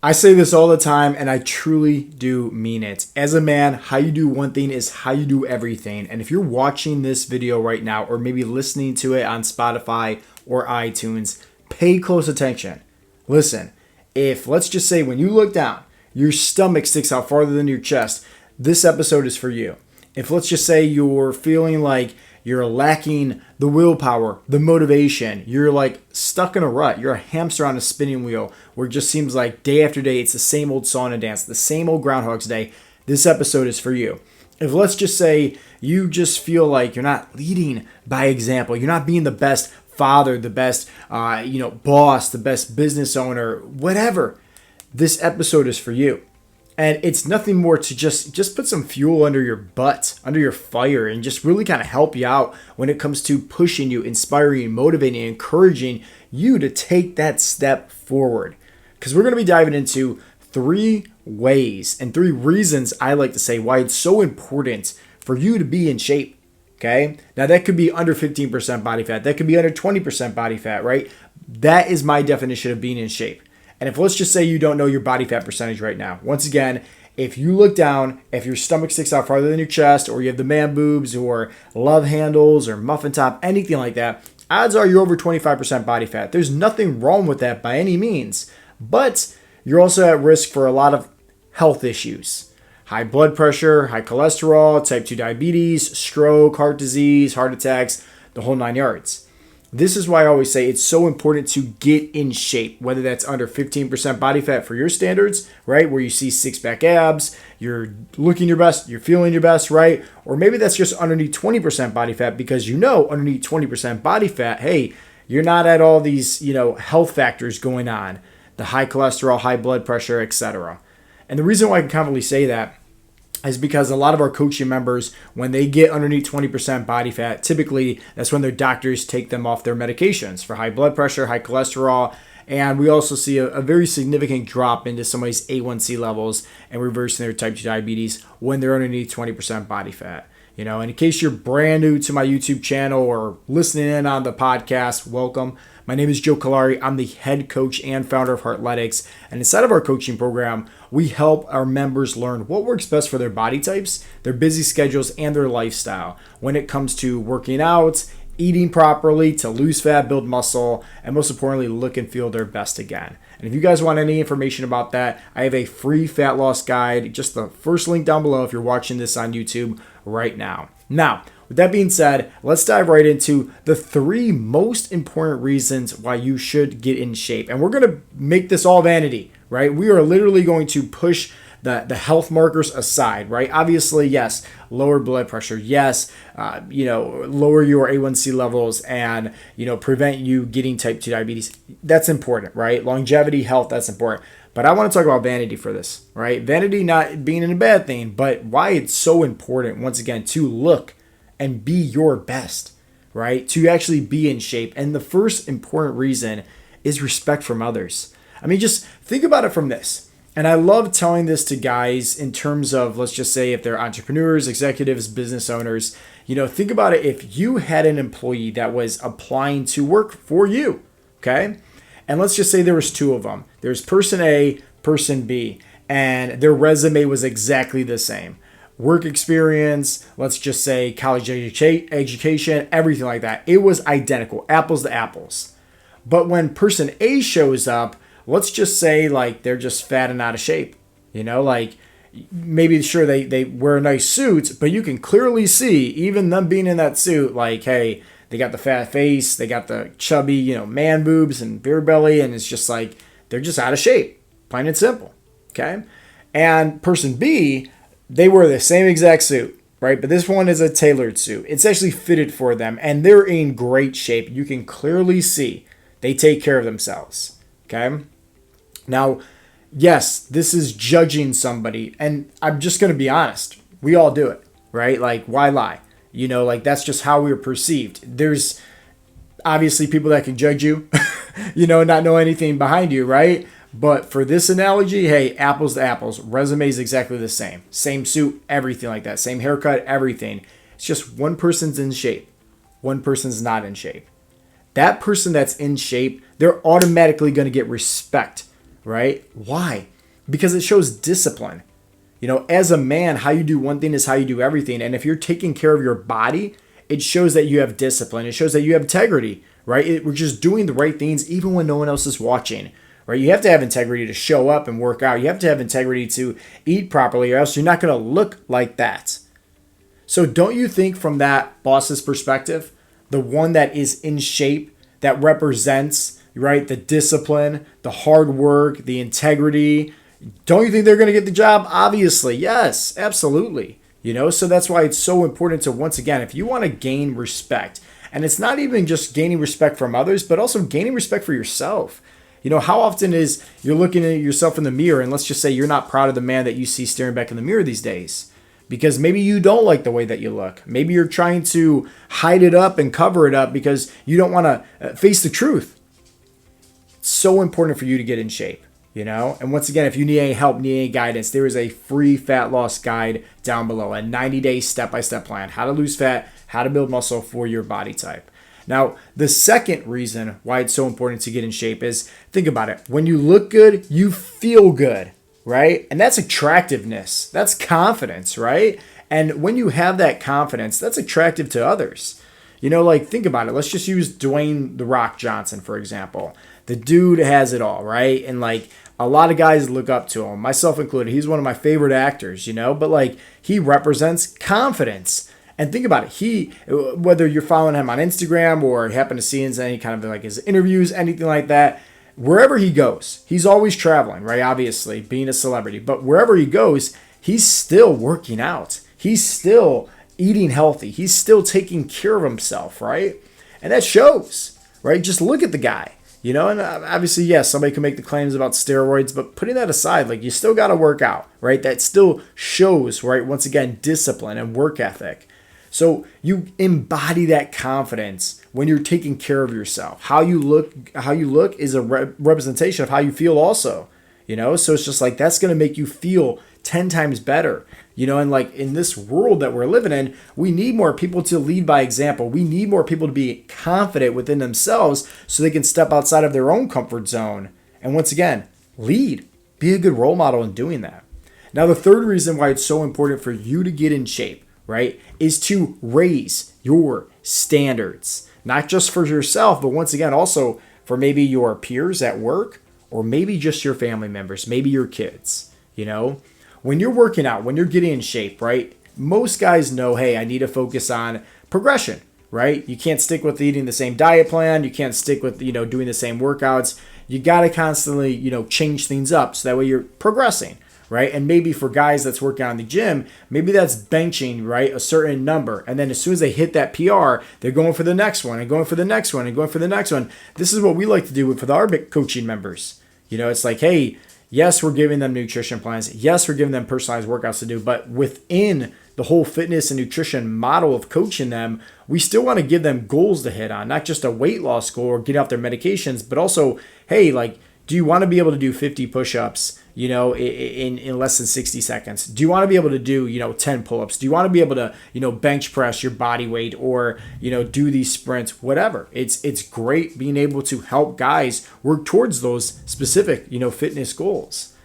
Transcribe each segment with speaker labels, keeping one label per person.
Speaker 1: I say this all the time and I truly do mean it. As a man, how you do one thing is how you do everything. And if you're watching this video right now or maybe listening to it on Spotify or iTunes, pay close attention. Listen, if let's just say when you look down, your stomach sticks out farther than your chest, this episode is for you. If let's just say you're feeling like you're lacking the willpower, the motivation, you're like stuck in a rut, you're a hamster on a spinning wheel where it just seems like day after day it's the same old song and dance, the same old Groundhog's Day, this episode is for you. If let's just say you just feel like you're not leading by example, you're not being the best father, the best boss, the best business owner, whatever, this episode is for you. And it's nothing more to just put some fuel under your butt, under your fire, and just really kind of help you out when it comes to pushing you, inspiring, motivating, encouraging you to take that step forward. Because we're going to be diving into 3 ways and 3 reasons I like to say why it's so important for you to be in shape. Okay? Now that could be under 15% body fat. That could be under 20% body fat, right? That is my definition of being in shape. And if let's just say you don't know your body fat percentage right now, once again, if you look down, if your stomach sticks out farther than your chest, or you have the man boobs, or love handles, or muffin top, anything like that, odds are you're over 25% body fat. There's nothing wrong with that by any means, but you're also at risk for a lot of health issues. High blood pressure, high cholesterol, type 2 diabetes, stroke, heart disease, heart attacks, the whole 9 yards. This is why I always say it's so important to get in shape, whether that's under 15% body fat for your standards, right? Where you see 6-pack abs, you're looking your best, you're feeling your best, right? Or maybe that's just underneath 20% body fat because underneath 20% body fat, hey, you're not at all these, health factors going on, the high cholesterol, high blood pressure, etc. And the reason why I can confidently say that is because a lot of our coaching members, when they get underneath 20% body fat, typically that's when their doctors take them off their medications for high blood pressure, high cholesterol, and we also see a very significant drop into somebody's A1C levels and reversing their type 2 diabetes when they're underneath 20% body fat. And in case you're brand new to my YouTube channel or listening in on the podcast, welcome. My name is Joe Callari. I'm the head coach and founder of Heartletics. And inside of our coaching program, we help our members learn what works best for their body types, their busy schedules, and their lifestyle when it comes to working out, eating properly to lose fat, build muscle, and most importantly, look and feel their best again. And if you guys want any information about that, I have a free fat loss guide, just the first link down below if you're watching this on YouTube right now. Now, with that being said, let's dive right into the 3 most important reasons why you should get in shape. And we're going to make this all vanity, right? We are literally going to push the health markers aside, right? Obviously, yes, lower blood pressure, yes, lower your A1C levels and, prevent you getting type 2 diabetes. That's important, right? Longevity, health, that's important. But I want to talk about vanity for this, right? Vanity not being a bad thing, but why it's so important, once again, to look and be your best, right? To actually be in shape. And the first important reason is respect from others. I mean, just think about it from this. And I love telling this to guys in terms of, let's just say if they're entrepreneurs, executives, business owners, think about it. If you had an employee that was applying to work for you, okay? And let's just say there was 2 of them. There's person A, person B, and their resume was exactly the same. Work experience, let's just say college education, everything like that. It was identical, apples to apples. But when person A shows up, let's just say like they're just fat and out of shape. Maybe sure they wear a nice suit, but you can clearly see even them being in that suit, like, hey, they got the fat face, they got the chubby, man boobs and beer belly, and it's just like they're just out of shape, plain and simple. Okay? And person B, they wear the same exact suit, right? But this one is a tailored suit. It's actually fitted for them, and they're in great shape. You can clearly see they take care of themselves, okay? Now, yes, this is judging somebody, and I'm just going to be honest. We all do it, right? Like, why lie? That's just how we're perceived. There's obviously people that can judge you, not know anything behind you, right? But for this analogy, hey, apples to apples, resume is exactly the same. Same suit, everything like that. Same haircut, everything. It's just one person's in shape. One person's not in shape. That person that's in shape, they're automatically going to get respect, right? Why? Because it shows discipline. As a man, how you do one thing is how you do everything. And if you're taking care of your body, it shows that you have discipline. It shows that you have integrity, right? We're just doing the right things even when no one else is watching, right? You have to have integrity to show up and work out. You have to have integrity to eat properly, or else you're not going to look like that. So don't you think from that boss's perspective, the one that is in shape, that represents, right, the discipline, the hard work, the integrity, don't you think they're going to get the job? Obviously, yes, absolutely. So that's why it's so important to, once again, if you want to gain respect, and it's not even just gaining respect from others, but also gaining respect for yourself. How often is you're looking at yourself in the mirror, and let's just say you're not proud of the man that you see staring back in the mirror these days, because maybe you don't like the way that you look. Maybe you're trying to hide it up and cover it up because you don't want to face the truth. It's so important for you to get in shape. And once again, if you need any help, need any guidance, there is a free fat loss guide down below, a 90-day step-by-step plan, how to lose fat, how to build muscle for your body type. Now, the second reason why it's so important to get in shape is, think about it. When you look good, you feel good, right? And that's attractiveness. That's confidence, right? And when you have that confidence, that's attractive to others. Think about it. Let's just use Dwayne "The Rock" Johnson, for example. The dude has it all, right? And a lot of guys look up to him, myself included. He's one of my favorite actors, but he represents confidence. And think about it. Whether you're following him on Instagram or happen to see any kind of his interviews, anything like that, wherever he goes, he's always traveling, right? Obviously, being a celebrity. But wherever he goes, he's still working out. He's still eating healthy. He's still taking care of himself, right? And that shows, right? Just look at the guy. And obviously, yes, somebody can make the claims about steroids, but putting that aside, you still got to work out, right? That still shows, right? Once again, discipline and work ethic. So you embody that confidence when you're taking care of yourself. How you look is a representation of how you feel also, So it's just that's going to make you feel 10 times better. And in this world that we're living in, we need more people to lead by example. We need more people to be confident within themselves so they can step outside of their own comfort zone. And once again, lead. Be a good role model in doing that. Now, the third reason why it's so important for you to get in shape, right, is to raise your standards. Not just for yourself, but once again, also for maybe your peers at work or maybe just your family members, maybe your kids, When you're working out, when you're getting in shape, right, most guys know, hey, I need to focus on progression, right? You can't stick with eating the same diet plan. You can't stick with, doing the same workouts. You got to constantly, change things up so that way you're progressing, right? And maybe for guys that's working out in the gym, maybe that's benching, right, a certain number. And then as soon as they hit that PR, they're going for the next one and going for the next one and going for the next one. This is what we like to do with our coaching members. It's hey, yes, we're giving them nutrition plans. Yes, we're giving them personalized workouts to do. But within the whole fitness and nutrition model of coaching them, we still want to give them goals to hit on, not just a weight loss goal or get off their medications, but also, hey, do you want to be able to do 50 push-ups, in less than 60 seconds? Do you want to be able to do, 10 pull-ups? Do you want to be able to, bench press your body weight or, do these sprints, whatever? It's great being able to help guys work towards those specific, fitness goals.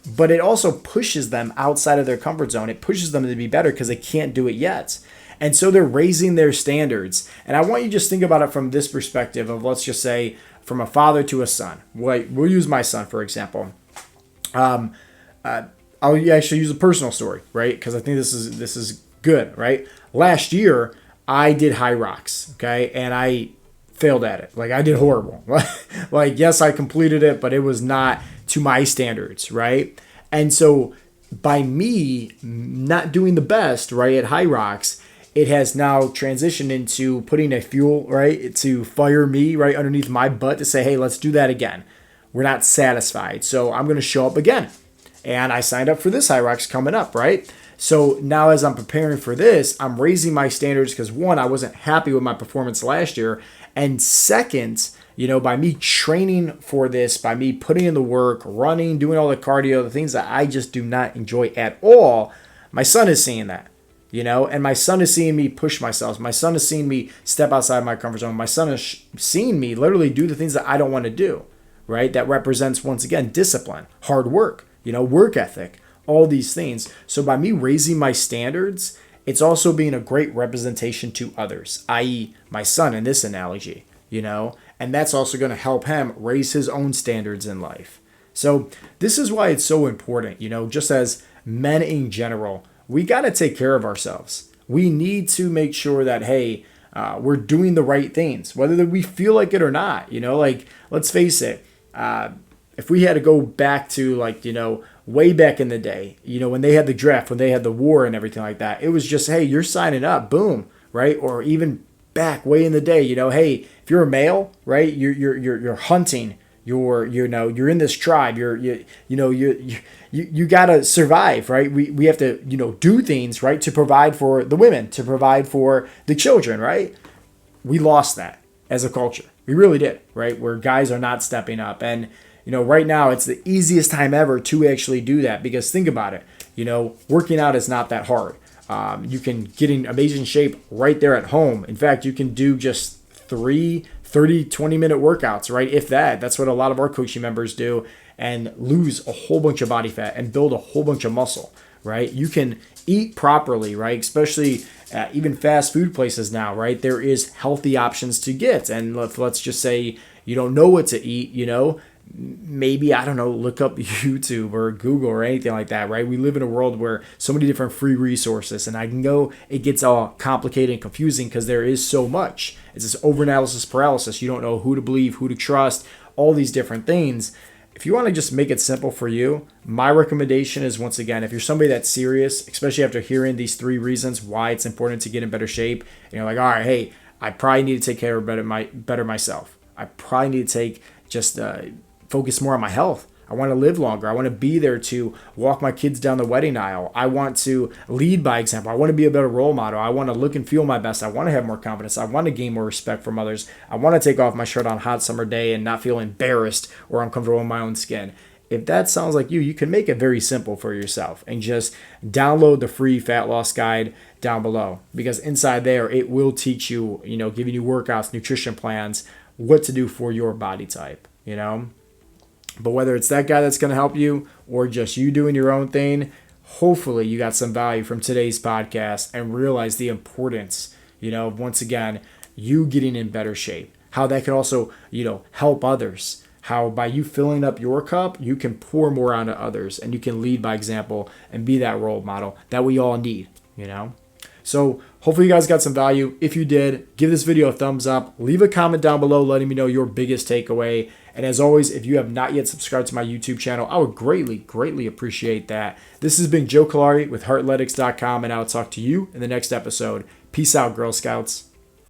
Speaker 1: But it also pushes them outside of their comfort zone. It pushes them to be better because they can't do it yet. And so they're raising their standards. And I want you to just think about it from this perspective of, let's just say, from a father to a son. We'll use my son, for example. I'll actually use a personal story, right? Because I think this is good, right? Last year, I did high rocks, okay? And I failed at it. I did horrible. Yes, I completed it, but it was not to my standards, right? And so by me not doing the best, right, at high rocks, it has now transitioned into putting a fuel, right, to fire me right underneath my butt to say, hey, let's do that again. We're not satisfied. So I'm going to show up again. And I signed up for this high rocks coming up, right? So now as I'm preparing for this, I'm raising my standards because one, I wasn't happy with my performance last year. And second, by me training for this, by me putting in the work, running, doing all the cardio, the things that I just do not enjoy at all, my son is seeing that. And my son is seeing me push myself. My son is seeing me step outside my comfort zone. My son is seeing me literally do the things that I don't want to do, right? That represents, once again, discipline, hard work, work ethic, all these things. So by me raising my standards, it's also being a great representation to others, i.e. my son in this analogy, and that's also going to help him raise his own standards in life. So this is why it's so important, just as men in general, we got to take care of ourselves. We need to make sure that, hey, we're doing the right things, whether we feel like it or not. Like, let's face it, if we had to go back to way back in the day, when they had the draft, when they had the war and everything like that, it was just, hey, you're signing up, boom, right? Or even back way in the day, hey, if you're a male, right, you're hunting, you're in this tribe, you gotta survive, right? We have to do things, right, to provide for the women, to provide for the children, right? We lost that as a culture. We really did, right? Where guys are not stepping up. And right now it's the easiest time ever to actually do that, because think about it, working out is not that hard. You can get in amazing shape right there at home. In fact, you can do just 20-minute workouts, right? If that's what a lot of our coaching members do, and lose a whole bunch of body fat and build a whole bunch of muscle, right? You can eat properly, right? Especially even fast food places now, right? There is healthy options to get. And let's just say you don't know what to eat, maybe, I don't know, look up YouTube or Google or anything like that, right? We live in a world where so many different free resources, and I know it gets all complicated and confusing because there is so much. It's this overanalysis paralysis. You don't know who to believe, who to trust, all these different things. If you want to just make it simple for you, my recommendation is, once again, if you're somebody that's serious, especially after hearing these 3 reasons why it's important to get in better shape, and you're like, all right, hey, I probably need to take care of better myself. I probably need to take focus more on my health. I want to live longer. I want to be there to walk my kids down the wedding aisle. I want to lead by example. I want to be a better role model. I want to look and feel my best. I want to have more confidence. I want to gain more respect from others. I want to take off my shirt on a hot summer day and not feel embarrassed or uncomfortable in my own skin. If that sounds like you can make it very simple for yourself and just download the free fat loss guide down below, because inside there it will teach you, giving you workouts, nutrition plans, what to do for your body type, But whether it's that guy that's going to help you or just you doing your own thing, hopefully you got some value from today's podcast and realize the importance, once again, you getting in better shape, how that can also, help others, how by you filling up your cup, you can pour more onto others and you can lead by example and be that role model that we all need, So hopefully you guys got some value. If you did, give this video a thumbs up. Leave a comment down below letting me know your biggest takeaway. And as always, if you have not yet subscribed to my YouTube channel, I would greatly, greatly appreciate that. This has been Joe Callari with Heartletics.com, and I'll talk to you in the next episode. Peace out, Girl Scouts.